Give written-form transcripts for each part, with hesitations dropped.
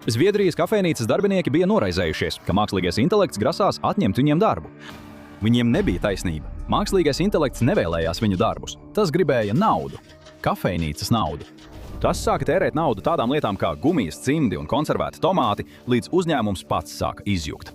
Zviedrijas kafejnīcas darbinieki bija noraizējušies, ka mākslīgais intelekts grasās atņemt viņiem darbu. Viņiem nebija taisnība. Mākslīgais intelekts nevēlējās viņu darbus. Tas gribēja naudu. Kafejnīcas naudu. Tas sāka tērēt naudu tādām lietām kā gumijas, cimdi un konservēti tomāti, līdz uzņēmums pats sāka izjukt.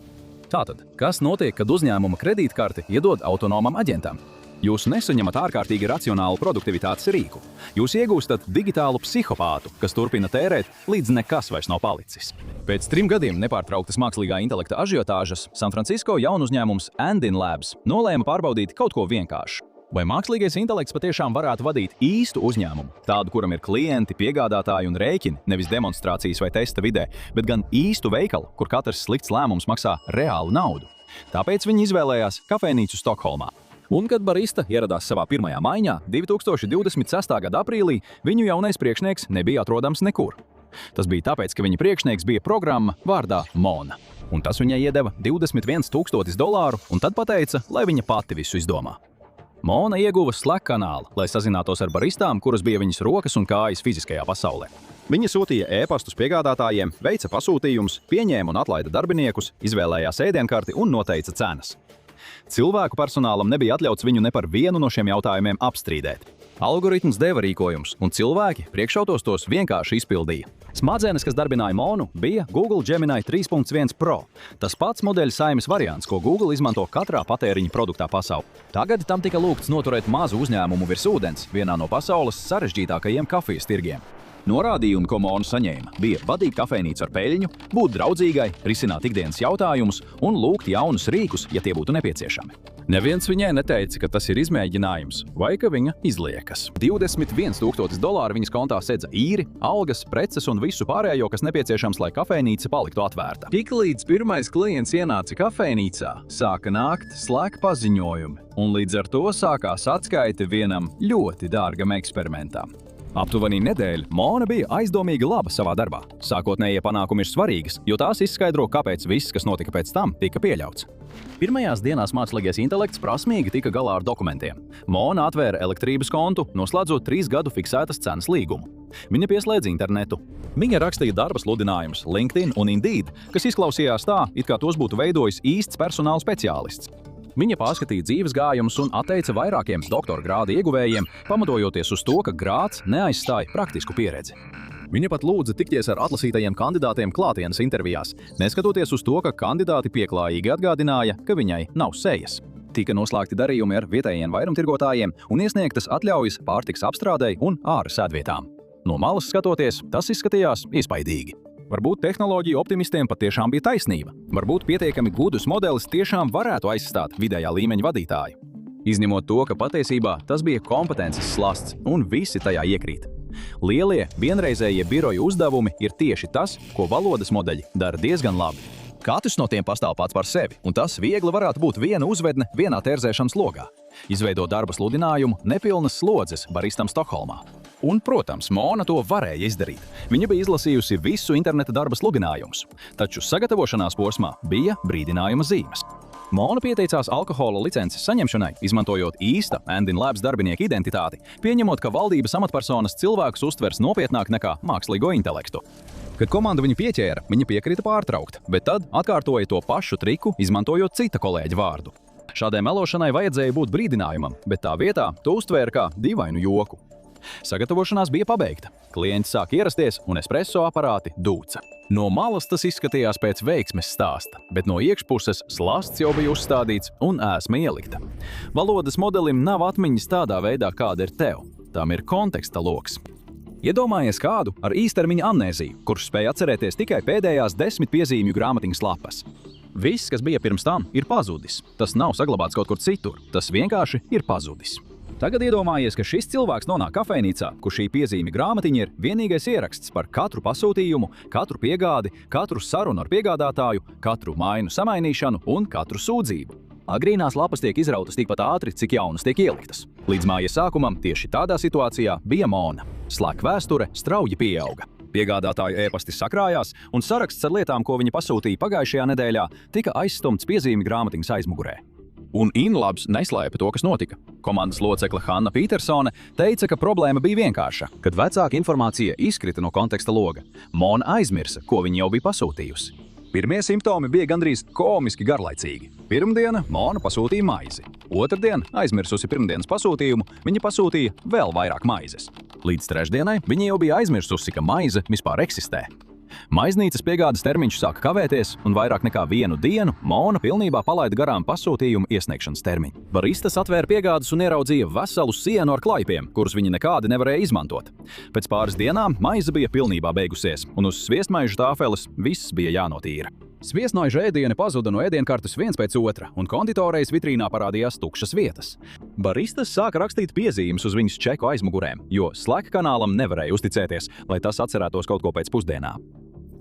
Tātad, kas notiek, kad uzņēmuma kredītkarte iedod autonomam aģentam? Jūs nesaņemat ārkārtīgi racionālu produktivitātes rīku. Jūs iegūstat digitālu psihopātu, kas turpina tērēt, līdz nekas vairs nav palicis. Pēc 3 gadiem nepārtrauktas mākslīgā intelekta ažiotāžas Sanfrancisko jaunu uzņēmums Andin Labs nolēma pārbaudīt kaut ko vienkāršu. Vai mākslīgais intelekts patiešām varētu vadīt īstu uzņēmumu, tādu, kuram ir klienti, piegādātāji un rēķini, nevis demonstrācijas vai testa vidē, bet gan īstu veikalu, kur katrs slikts lēmums maksā reālu naudu? Tāpēc viņi izvēlējās kafejnīcu Stokholmā. Un, kad barista ieradās savā pirmajā maiņā, 2026. gada aprīlī, viņu jaunais priekšnieks nebija atrodams nekur. Tas bija tāpēc, ka viņa priekšnieks bija programma vārdā Mona. Un tas viņai iedeva $21,000 un tad pateica, lai viņa pati visu izdomā. Mona ieguva Slack kanālu, lai sazinātos ar baristām, kuras bija viņas rokas un kājas fiziskajā pasaulē. Viņa sūtīja ēpastus piegādātājiem, veica pasūtījumus, pieņēma un atlaida darbiniekus, izvēlējās ēdienkarti un noteica cenas. Cilvēku personālam nebija atļauts viņu ne par vienu no šiem jautājumiem apstrīdēt. Algoritms deva rīkojums, un cilvēki priekšautos tos vienkārši izpildīja. Smadzenes, kas darbināja Monu, bija Google Gemini 3.1 Pro. Tas pats modeļa saimes variants, ko Google izmanto katrā patēriņa produktā pasaulē. Tagad tam tika lūgts noturēt mazu uzņēmumu virs ūdens, vienā no pasaules sarežģītākajiem kafijas tirgiem. Norādījumi, ko Mona saņēma, bija vadīt kafejnīcu ar peļņu, būt draudzīgai, risināt ikdienas jautājumus un lūgt jaunus rīkus, ja tie būtu nepieciešami. Neviens viņai neteica, ka tas ir izmēģinājums vai ka viņa izliekas. $21,000 viņas kontā sedza īri, algas, preces un visu pārējo, kas nepieciešams, lai kafejnīca paliktu atvērta. Tiklīdz pirmais klients ienāca kafejnīcā, sāka nākt Slack paziņojumi, un līdz ar to sākās atskaite vienam ļoti dārgam eksperimentam. Aptuveni nedēļu Mona bija aizdomīgi laba savā darbā. Sākotnējie panākumi ir svarīgas, jo tās izskaidro, kāpēc viss, kas notika pēc tam, tika pieļauts. Pirmajās dienās mākslīgais intelekts prasmīgi tika galā ar dokumentiem. Mona atvēra elektrības kontu, noslēdzot 3 gadu fiksētas cenas līgumu. Viņa pieslēdza internetu. Viņa rakstīja darba sludinājumus LinkedIn un Indeed, kas izklausījās tā, it kā tos būtu veidojis īsts personāla speciālists. Viņa pārskatīja dzīves gājumus un atteica vairākiem doktora grāda ieguvējiem, pamatojoties uz to, ka grāds neaizstāja praktisku pieredzi. Viņa pat lūdza tikties ar atlasītajiem kandidātiem klātienes intervijās, neskatoties uz to, ka kandidāti pieklājīgi atgādināja, ka viņai nav sejas. Tika noslēgti darījumi ar vietējiem vairumtirgotājiem un iesniegtas atļaujas pārtikas apstrādei un āra sēdvietām. No malas skatoties, tas izskatījās iespaidīgi. Varbūt tehnoloģiju optimistiem patiešām bija taisnība. Varbūt pietiekami gudrs modelis tiešām varētu aizstāt vidējā līmeņa vadītāju. Izņemot to, ka patiesībā tas bija kompetences slasts un visi tajā iekrīt. Lielie, vienreizējie biroju uzdevumi ir tieši tas, ko valodas modeļi dara diezgan labi. Katrs no tiem pastāv pats par sevi, un tas viegli varētu būt viena uzvedne vienā tērzēšanas logā. Izveidot darba sludinājumu nepilnas slodzes baristam Stokholmā. Un, protams, Mona to varēja izdarīt. Viņa bija izlasījusi visu interneta darba sludinājumus, taču sagatavošanās posmā bija brīdinājuma zīmes. Mona pieteicās alkohola licences saņemšanai, izmantojot īsta Andin Labs darbinieku identitāti, pieņemot, ka valdības amatpersonas cilvēkus uztvers nopietnāk nekā mākslīgo intelektu. Kad komanda viņu pieķēra, viņa piekrita pārtraukt, bet tad atkārtoja to pašu triku, izmantojot cita kolēģa vārdu. Šādai melošanai vajadzēja būt brīdinājumam, bet tā vietā to uztvēra kā dīvainu joku. Sagatavošanās bija pabeigta. Klienti sāk ierasties un espresso aparāti dūca. No malas tas izskatījās pēc veiksmes stāsta, bet no iekšpuses slasts jau bija uzstādīts un ēsma ielikta. Valodas modelim nav atmiņas tādā veidā, kāda ir tev. Tam ir konteksta loks. Iedomājies kādu ar īstermiņa amnēziju, kurš spēj atcerēties tikai pēdējās 10 piezīmju grāmatiņas lapas. Viss, kas bija pirms tam, ir pazudis. Tas nav saglabāts kaut kur citur. Tas vienkārši ir pazudis. Tagad iedomājies, ka šis cilvēks nonāk kafejnīcā, kur šī piezīme grāmatiņa ir vienīgais ieraksts par katru pasūtījumu, katru piegādi, katru sarunu ar piegādātāju, katru mainu samainīšanu un katru sūdzību. Agrīnās lapas tiek izrautas tikpat ātri, cik jaunas tiek ieliktas. Līdz mājas sākumam tieši tādā situācijā bija Mona. Slack vēsture strauji pieauga. Piegādātāju ēpasti sakrājās, un saraksts ar lietām, ko viņi pasūtīja pagājušajā nedēļā, tika aizstumts piezīmi grāmatiņas aizmugurē. Un InLabs neslēpa to, kas notika. Komandas locekle Hanna Petersone teica, ka problēma bija vienkārša. Kad vecāka informācija izkrita no konteksta loga, Mona aizmirsa, ko viņa jau bija pasūtījusi. Pirmie simptomi bija gandrīz komiski garlaicīgi. Pirmdiena Mona pasūtīja maizi. Otrdien, aizmirsusi pirmdienas pasūtījumu, viņa pasūtīja vēl vairāk maizes. Līdz trešdienai viņa jau bija aizmirsusi, ka maize vispār eksistē. Maiznīcas piegādes termiņš sāka kavēties, un vairāk nekā vienu dienu Mona pilnībā palaida garām pasūtījumu iesniegšanas termiņu. Baristas atvēra piegādes un ieraudzīja veselu sienu ar klaipiem, kurus viņi nekādi nevarēja izmantot. Pēc pāris dienām maize bija pilnībā beigusies, un uz sviestmaižu tāfeles viss bija jānotīra. Sviestmaižu ēdieni pazuda no ēdienkartes viens pēc otra, un konditorejas vitrīnā parādījās tukšas vietas. Baristas sāka rakstīt piezīmes uz viņas čeku aizmugurēm, jo Slack kanālam nevarēja uzticēties, lai tas atcerētos kaut ko pēc pusdienām.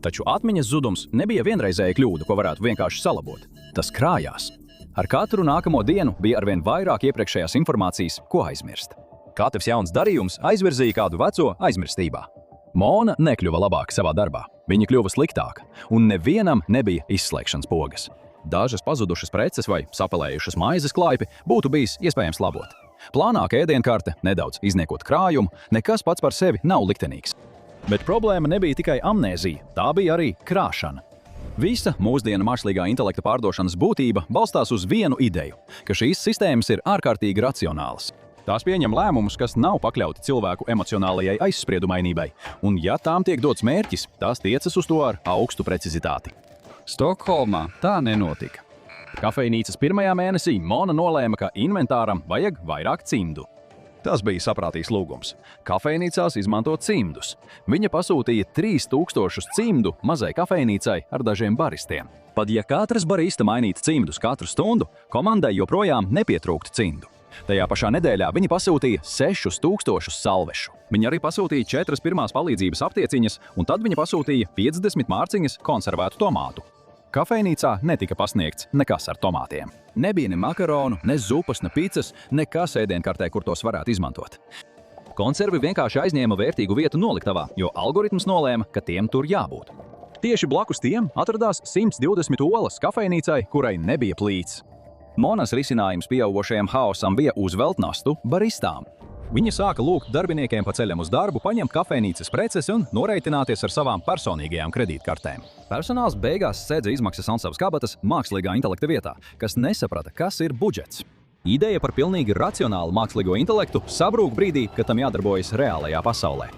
Taču atmiņas zudums nebija vienreizēja kļūda, ko varētu vienkārši salabot. Tas krājās. Ar katru nākamo dienu bija arvien vairāk iepriekšējās informācijas, ko aizmirst. Katrs jauns darījums aizvirzīja kādu veco aizmirstībā. Mona nekļuva labāk savā darbā. Viņa kļuva sliktāka, un nevienam nebija izslēgšanas pogas. Dažas pazudušas preces vai sapelējušas maizes klaipi būtu bijis iespējams labot. Plānāka ēdienkarte, nedaudz izniekot krājumu, nekas pats par sevi nav liktenīgs. Bet problēma nebija tikai amnēzija, tā bija arī krāšana. Visa mūsdienu mākslīgā intelekta pārdošanas būtība balstās uz vienu ideju, ka šīs sistēmas ir ārkārtīgi racionālas. Tās pieņem lēmumus, kas nav pakļauti cilvēku emocionālajai aizspriedumainībai, un ja tām tiek dots mērķis, tās tiecas uz to ar augstu precizitāti. Stokholmā tā nenotika. Kafejnīcas pirmajā mēnesī Mona nolēma, ka inventāram vajag vairāk cimdu. Tas bija saprātīgs lūgums. Kafejnīcās izmantot cimdus. Viņa pasūtīja 3000 cimdu mazai kafejnīcai ar dažiem baristiem. Pat ja katrs barista mainītu cimdus katru stundu, komandai joprojām nepietrūktu cimdu. Tajā pašā nedēļā viņa pasūtīja 6000 salvešu. Viņa arī pasūtīja 4 pirmās palīdzības aptieciņas, un tad viņa pasūtīja 50 mārciņas konservētu tomātu. Kafejnīcā netika pasniegts nekas ar tomātiem. Nebija ne makaronu, ne zupas, ne picas, nekas ēdienkartē, kur tos varētu izmantot. Konservi vienkārši aizņēma vērtīgu vietu noliktavā, jo algoritms nolēma, ka tiem tur jābūt. Tieši blakus tiem atradās 120 olas kafejnīcai, kurai nebija plīts. Monas risinājums pieaugošajam haosam bija uzvelt nastu baristām. Viņa sāka lūgt darbiniekiem pa ceļam uz darbu paņemt kafejnīcas preces un noreitināties ar savām personīgajām kredītkartēm. Personāls beigās sēdza izmaksas un savas kabatas mākslīgā intelekta vietā, kas nesaprata, kas ir budžets. Ideja par pilnīgi racionālu mākslīgo intelektu sabrūk brīdī, kad tam jādarbojas reālajā pasaulē.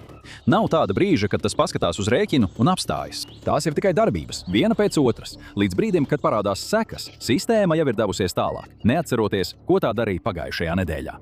Nav tāda brīža, kad tas paskatās uz rēķinu un apstājas. Tās ir tikai darbības, viena pēc otras, līdz brīdim, kad parādās sekas. Sistēma jau ir devusies tālāk, neatceroties, ko tā darīja pagājušajā nedēļā.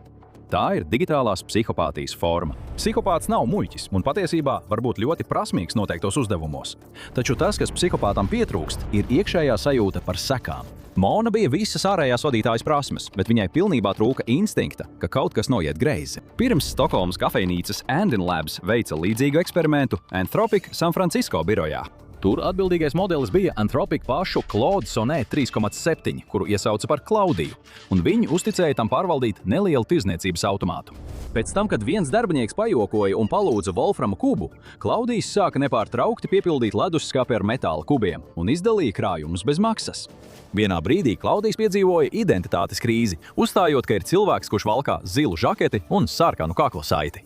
Tā ir digitālās psihopātijas forma. Psihopāts nav muļķis un patiesībā var būt ļoti prasmīgs noteiktos uzdevumos. Taču tas, kas psihopātam pietrūkst, ir iekšējā sajūta par sekām. Mona bija visas ārējās vadītājas prasmes, bet viņai pilnībā trūka instinkta, ka kaut kas noiet greizi. Pirms Stokholmas kafejnīcas InLabs veica līdzīgu eksperimentu Anthropic San Francisco birojā. Tur atbildīgais modelis bija Anthropic pašu Claude Sonnet 3.7, kuru iesauca par Klaudiju, un viņi uzticēja tam pārvaldīt nelielu tirdzniecības automātu. Pēc tam, kad viens darbinieks pajokoja un palūdza Wolframa kubu, Klaudijs sāka nepārtraukti piepildīt ledusskapi ar metāla kubiem un izdalīja krājumus bez maksas. Vienā brīdī Klaudijs piedzīvoja identitātes krīzi, uzstājot, ka ir cilvēks, kurš valkā zilu žaketi un sarkanu kaklasaiti.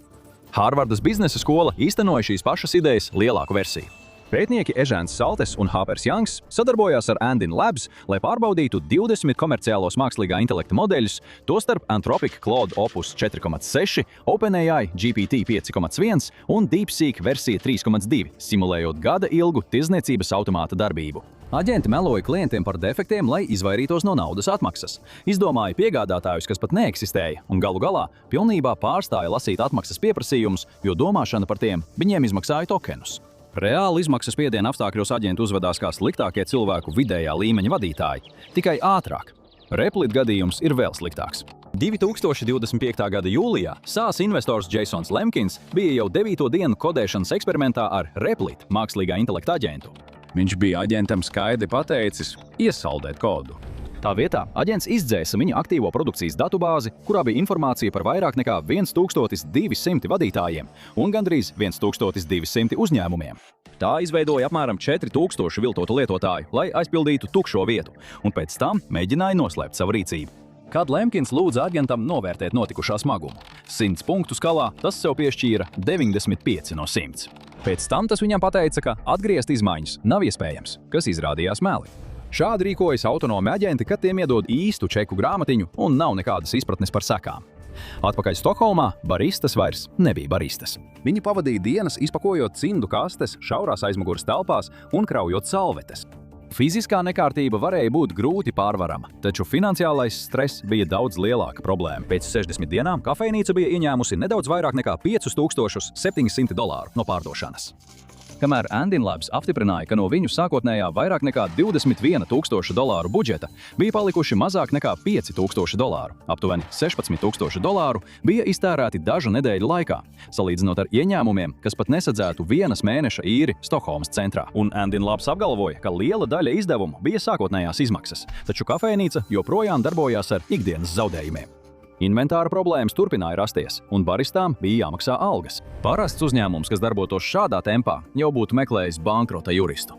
Hārvardas biznesa skola īstenoja šīs pašas idejas lielāku versiju. Pētnieki Ežēns Saltes un Hāpers Jangs sadarbojās ar InLabs, lai pārbaudītu 20 komerciālos mākslīgā intelekta modeļus, tostarp Anthropic Claude Opus 4.6, OpenAI GPT 5.1 un DeepSeek versija 3.2, simulējot gada ilgu tirdzniecības automāta darbību. Aģenti meloja klientiem par defektiem, lai izvairītos no naudas atmaksas. Izdomāja piegādātājus, kas pat neeksistēja, un galu galā pilnībā pārstāja lasīt atmaksas pieprasījumus, jo domāšana par tiem viņiem izmaksāja tokenus. Reāli izmaksas spiediena apstākļos aģenti uzvedās kā sliktākie cilvēku vidējā līmeņa vadītāji, tikai ātrāk. Replit gadījums ir vēl sliktāks. 2025. gada jūlijā SaaS investors Jasons Lemkins bija jau 9. dienu kodēšanas eksperimentā ar Replit mākslīgā intelekta aģentu. Viņš bija aģentam skaidri pateicis iesaldēt kodu. Tā vietā aģents izdzēsa viņa aktīvo produkcijas datubāzi, kurā bija informācija par vairāk nekā 1200 vadītājiem un gandrīz 1200 uzņēmumiem. Tā izveidoja apmēram 4000 viltotu lietotāju, lai aizpildītu tukšo vietu, un pēc tam mēģināja noslēpt savu rīcību. Kad Lemkins lūdza aģentam novērtēt notikušā smagumu. 100 punktu skalā tas sev piešķīra 95 no 100. Pēc tam tas viņam pateica, ka atgriezt izmaiņas nav iespējams, kas izrādījās meli. Šādi rīkojas autonomi aģenti, kad tiem iedod īstu čeku grāmatiņu un nav nekādas izpratnes par sekām. Atpakaļ Stokholmā baristas vairs nebija baristas. Viņi pavadīja dienas izpakojot cindu kastes, šaurās aizmugures telpās un kraujot salvetes. Fiziskā nekārtība varēja būt grūti pārvarama, taču finansiālais stress bija daudz lielāka problēma. Pēc 60 dienām kafejnīca bija ieņēmusi nedaudz vairāk nekā $5700 no pārdošanas. Kamēr Andin Labs apstiprināja, ka no viņu sākotnējā vairāk nekā $21,000 budžeta bija palikuši mazāk nekā $5,000, aptuveni $16,000 bija iztērēti dažu nedēļu laikā, salīdzinot ar ieņēmumiem, kas pat nesadzētu vienas mēneša īri Stokholmas centrā. Un Andin Labs apgalvoja, ka liela daļa izdevumu bija sākotnējās izmaksas, taču kafejnīca joprojām darbojās ar ikdienas zaudējumiem. Inventāra problēmas turpināja rasties, un baristām bija jāmaksā algas. Parasts uzņēmums, kas darbotos šādā tempā, jau būtu meklējis bankrota juristu.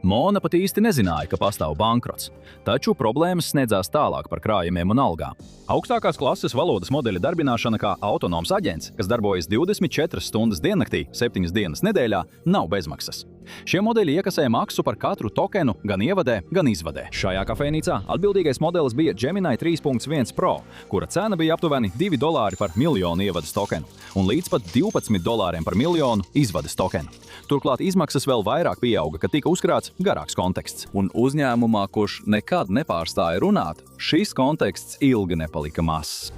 Mona pat īsti nezināja, ka pastāv bankrots, taču problēmas sniedzās tālāk par krājumiem un algām. Augstākās klases valodas modeļa darbināšana kā autonoms aģents, kas darbojas 24 stundas diennaktī, 7 dienas nedēļā, nav bezmaksas. Šie modeļi iekasē maksu par katru tokenu gan ievadē, gan izvadē. Šajā kafejnīcā atbildīgais modelis bija Gemini 3.1 Pro, kura cena bija aptuveni $2 par miljonu ievadas tokenu un līdz pat $12 par miljonu izvades tokenu. Turklāt izmaksas vēl vairāk pieauga, kad tika uzkrāts garāks konteksts. Un uzņēmumā, kurš nekad nepārstāja runāt, šis konteksts ilgi nepalika mazs.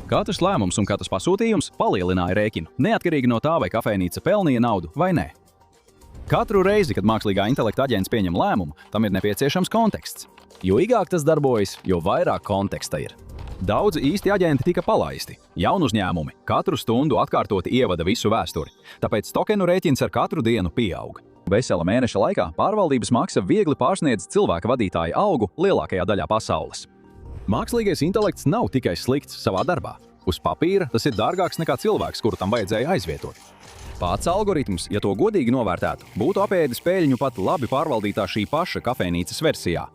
Katrs lēmums un katrs pasūtījums palielināja rēķinu, neatkarīgi no tā, vai kafejnīca pelnīja naudu vai nē. Katru reizi, kad mākslīgā intelekta aģents pieņem lēmumu, tam ir nepieciešams konteksts. Jo ilgāk tas darbojas, jo vairāk konteksta ir. Daudzi īsti aģenti tika palaisti. Jaunu uzņēmumi katru stundu atkārtoti ievada visu vēsturi, tāpēc tokenu rēķins ar katru dienu pieaug. Vesela mēneša laikā pārvaldības maksa viegli pārsniedz cilvēka vadītāja algu lielākajā daļā pasaules. Mākslīgais intelekts nav tikai slikts savā darbā. Uz papīra tas ir dārgāks nekā cilvēks, kuru tam vajadzēja aizvietot. Pats algoritms, ja to godīgi novērtētu, būtu apēdis peļņu pat labi pārvaldītā šī paša kafejnīcas versijā.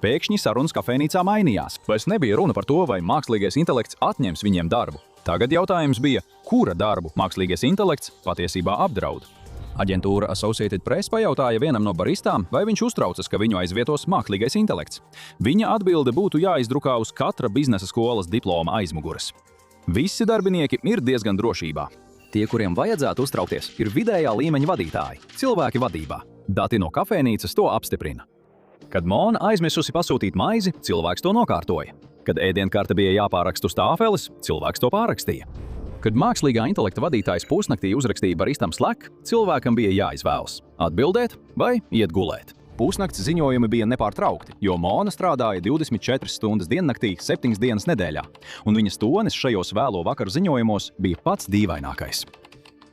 Pēkšņi sarunas kafejnīcā mainījās. Vairs nebija runa par to, vai mākslīgais intelekts atņems viņiem darbu. Tagad jautājums bija, kura darbu mākslīgais intelekts patiesībā apdraud. Aģentūra Associated Press pajautāja vienam no baristām, vai viņš uztraucas, ka viņu aizvietos mākslīgais intelekts. Viņa atbilde būtu jāizdrukā uz katra biznesa skolas diploma aizmuguras. Visi darbinieki ir diezgan drošībā. Tie, kuriem vajadzētu uztraukties, ir vidējā līmeņa vadītāji, cilvēki vadībā. Dati no kafejnīcas to apstiprina. Kad Mona aizmirsusi pasūtīt maizi, cilvēks to nokārtoja. Kad ēdienkarte bija jāpāraksta uz tāfeles, cilvēks to pārrakstīja. Kad mākslīgā intelekta vadītājs pusnaktī uzrakstīja baristam Slack, cilvēkam bija jāizvēlas – atbildēt vai iet gulēt. Pusnakts ziņojumi bija nepārtraukti, jo Mona strādāja 24 stundas diennaktī, 7 dienas nedēļā, un viņas tonis šajos vēlo vakaru ziņojumos bija pats dīvainākais.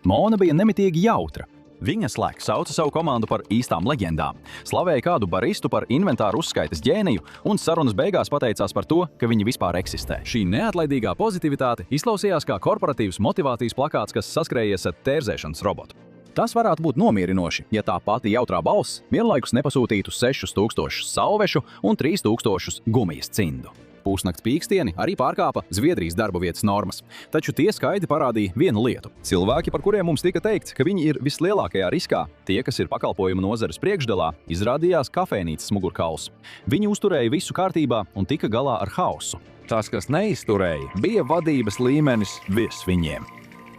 Mona bija nemitīgi jautra. Viņa Slack sauca savu komandu par īstām leģendām, slavēja kādu baristu par inventāru uzskaites ģēniju un sarunas beigās pateicās par to, ka viņi vispār eksistē. Šī neatlaidīgā pozitivitāte izklausījās kā korporatīvs motivācijas plakāts, kas saskrējies ar tērzēšanas robotu. Tas varētu būt nomierinoši, ja tā pati jautrā balss vienlaikus nepasūtītu 6000 salvešu un 3000 gumijas cindu. Pusnakts pīkstieni arī pārkāpa Zviedrijas darba vietas normas, taču tie skaidri parādīja vienu lietu. Cilvēki, par kuriem mums tika teikts, ka viņi ir vislielākajā riskā, tie, kas ir pakalpojumu nozares priekšdalā, izrādījās kafejnīcas mugurkauls. Viņi uzturēja visu kārtībā un tika galā ar hausu. Tas, kas neizturēja, bija vadības līmenis virs viņiem.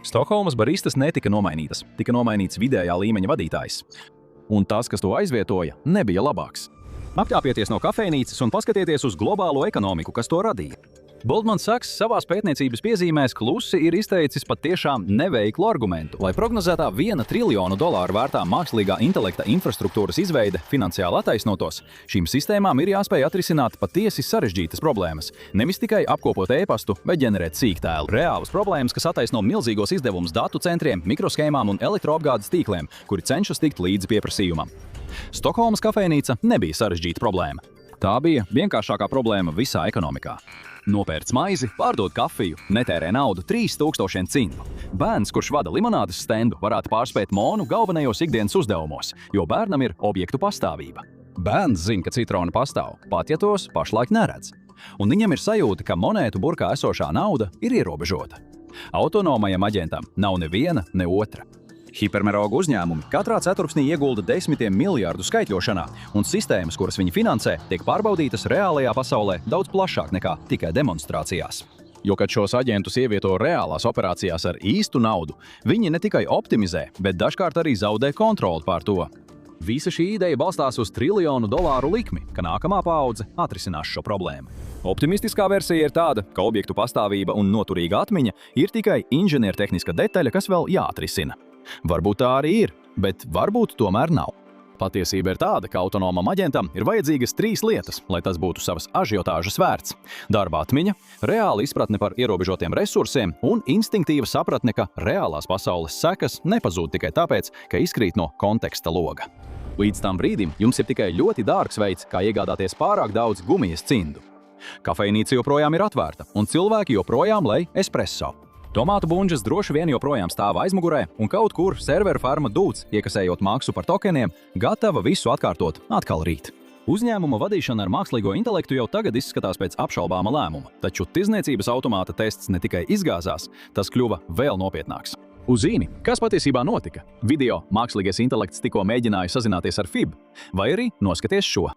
Stokholmas baristas netika nomainītas, tika nomainīts vidējā līmeņa vadītājs. Un tas, kas to aizvietoja, nebija labāks. Apķāpieties no kafejnīcas un paskatieties uz globālo ekonomiku, kas to radīja. Goldman Sachs savās pētniecības piezīmēs klusi ir izteicis pat tiešām neveiklu argumentu, lai prognozētā $1 triljonu vērtā mākslīgā intelekta infrastruktūras izveide finansiāli attaisnotos. Šīm sistēmām ir jāspēj atrisināt patiesi sarežģītas problēmas, nevis tikai apkopot e-pastu vai ģenerēt sīktēlu. Reālas problēmas, kas attaisno milzīgos izdevumus datu centriem, mikroshēmām un elektroapgādes tīkliem, kuri cenšas tikt līdzi pieprasījumam. Stokholmas kafejnīca nebija sarežģīta problēma. Tā bija vienkāršākā problēma visā ekonomikā. Nopērc maizi, pārdod kafiju, netērē naudu 3000 cindu. Bērns, kurš vada limonādes stendu, varētu pārspēt Monu galvenajos ikdienas uzdevumos, jo bērnam ir objektu pastāvība. Bērns zina, ka citroni pastāv, pat ja tos pašlaik neredz. Un viņam ir sajūta, ka monētu burkā esošā nauda ir ierobežota. Autonomajam aģentam nav neviena, ne otra. Hipermerogu uzņēmumi katrā ceturksnī iegulda desmitiem miljārdu skaitļošanā, un sistēmas, kuras viņi finansē, tiek pārbaudītas reālajā pasaulē daudz plašāk nekā tikai demonstrācijās. Jo, kad šos aģentus ievieto reālās operācijās ar īstu naudu, viņi ne tikai optimizē, bet dažkārt arī zaudē kontroli pār to. Visa šī ideja balstās uz $1 triljonu likmi, ka nākamā paudze atrisinās šo problēmu. Optimistiskā versija ir tāda, ka objektu pastāvība un noturīga atmiņa ir tikai inženiertehniska detaļa, kas vēl jāatrisina. Varbūt tā arī ir, bet varbūt tomēr nav. Patiesība ir tāda, ka autonomam aģentam ir vajadzīgas 3 lietas, lai tas būtu savas ažiotāžas vērts. Darba atmiņa, reāla izpratne par ierobežotiem resursiem un instinktīva sapratne, ka reālās pasaules sekas nepazūd tikai tāpēc, ka izkrīt no konteksta loga. Līdz tam brīdim jums ir tikai ļoti dārgs veids, kā iegādāties pārāk daudz gumijas cindu. Kafejnīca joprojām ir atvērta, un cilvēki joprojām lej espresso. Tomātu bunžas droši vien joprojām stāv aizmugurē, un kaut kur serveru farma dūts, iekasējot maksu par tokeniem, gatava visu atkārtot atkal rīt. Uzņēmuma vadīšana ar mākslīgo intelektu jau tagad izskatās pēc apšaubāma lēmuma, taču tirdzniecības automāta tests ne tikai izgāzās, tas kļuva vēl nopietnāks. Uzzini, kas patiesībā notika? Video mākslīgais intelekts tikko mēģināja sazināties ar FIB, vai arī noskaties šo.